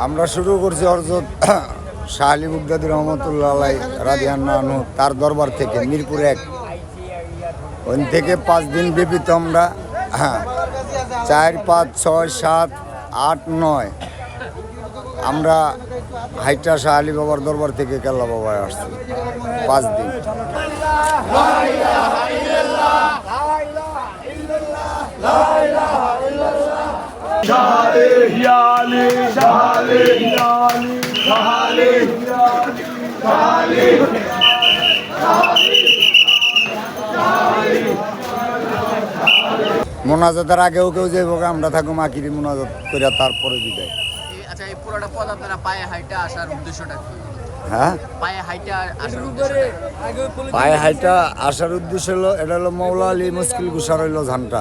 আমরা শুরু করছি হযরত শাহ আলী বুগদাদি রহমতুল্লাহ আলাইহি রাদিয়াল্লাহু আনহু তার দরবার থেকে মিরপুর 1 ওই থেকে 5 দিন ব্যাপী তো আমরা 4, 5, 6, 7, 8, 9 আমরা হাইটা শাহ আলী বাবার দরবার থেকে কেল্লা বাবায় আসছি 5 দিন। মোনাজাতের আগেও কেউ যাইব, আমরা থাকবো মাকিরি মোনাজাত করে তারপরে বিদায়। আচ্ছা, এই পুরোটা পথ আপনারা পায়ে হাইটা আসার উদ্দেশ্যটা কি? হ্যাঁ, পায়ে হাইটা আসার উদ্দেশ্যটা? পায়ে হাইটা আসার উদ্দেশ্য হলো, এটা হলো মৌলা আলী মুশকিল গুসার হইল ঝান্টা।